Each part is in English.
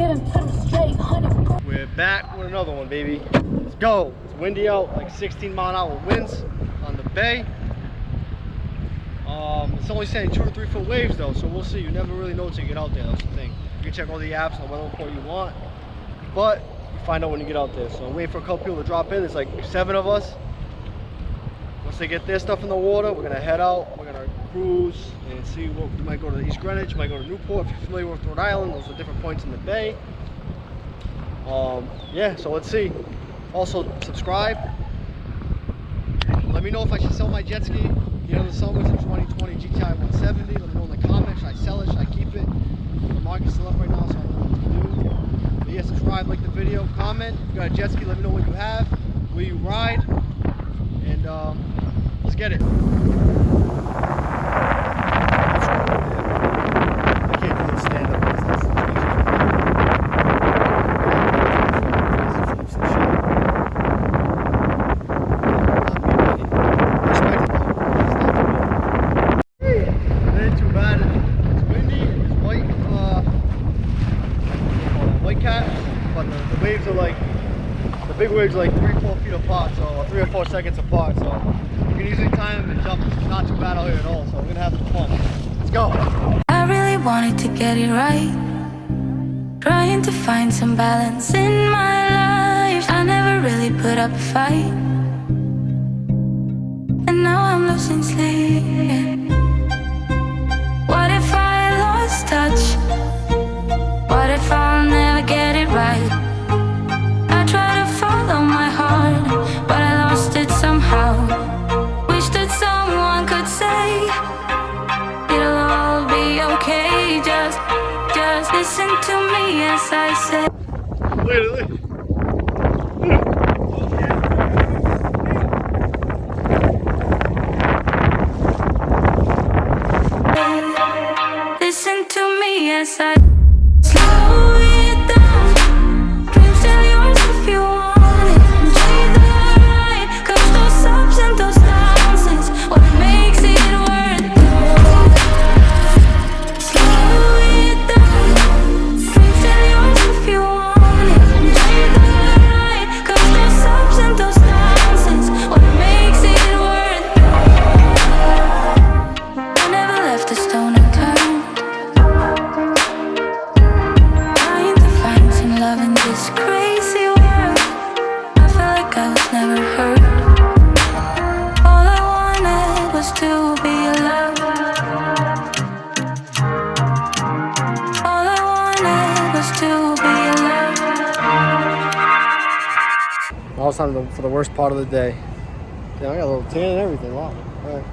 We're back with another one, baby. Let's go. It's windy out, like 16-mile-an-hour winds on the bay. It's only saying 2 to 3 foot waves though, so we'll see. You never really know until you get out there. That's the thing. You can check all the apps on the weather report you want, but you find out when you get out there. So I'm waiting for a couple people to drop in. There's like 7 of us. Once they get their stuff in the water, we're gonna head out. We're gonna cruise and see what we might go to East Greenwich, might go to Newport. If you're familiar with Rhode Island, those are different points in the bay. Yeah, so let's see. Also, subscribe. Let me know if I should sell my jet ski. You know, the summer is a 2020 GTI 170. Let me know in the comments. Should I sell it? Should I keep it? The market's still up right now, so I don't know what to do. But yeah, subscribe, like the video, comment. If you got a jet ski, let me know what you have, where you ride, and let's get it. I can't do the stand-up business. Big waves are like 3-4 feet apart, so 3 or 4 seconds apart, so you can easily time them and jump. It's not too bad out here at all, so we're gonna have some fun. Let's go. I really wanted to get it right, trying to find some balance in my life. I never really put up a fight, and now I'm losing sleep. What if I lost touch? What if I'll never get it right? My heart, but I lost it somehow. Wish that someone could say it'll all be okay. Just listen to me as I say. Listen to me as I slow it down. Dreams tell yours if you want. Now it's time for the worst part of the day. Yeah, I got a little tan and everything. Wow. All right.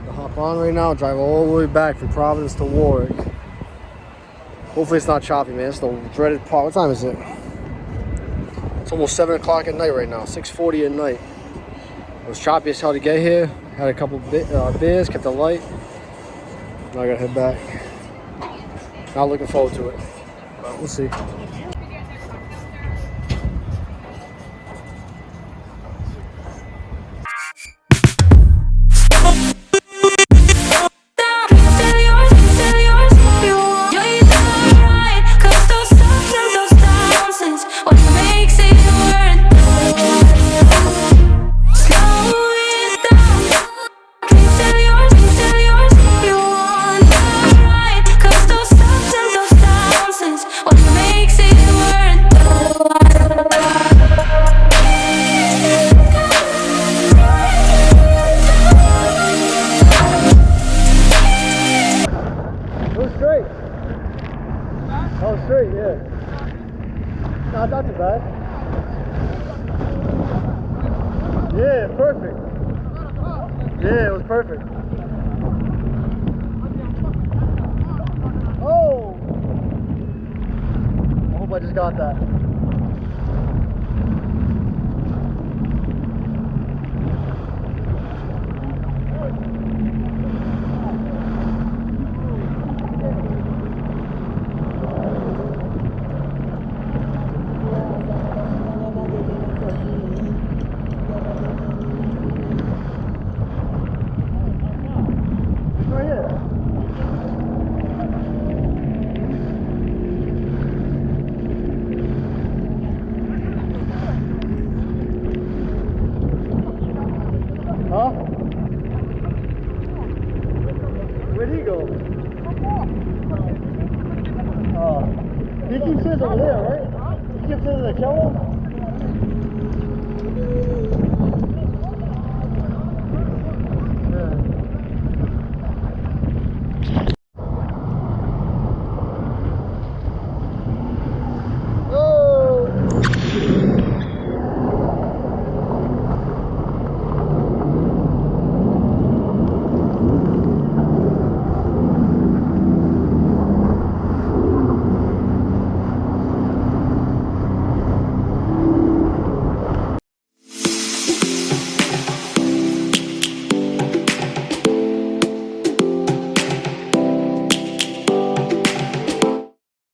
I'll hop on right now, drive all the way back from Providence to Warwick. Hopefully it's not choppy, man. It's the dreaded part. What time is it? It's almost 7 o'clock at night right now, 6:40 at night. It was choppy as hell to get here. Had a couple beers, kept the light. Now I gotta head back. Not looking forward to it, but we'll see. Oh, straight, yeah. No, it's not too bad. Yeah, perfect. Yeah, it was perfect. Oh! I hope I just got that.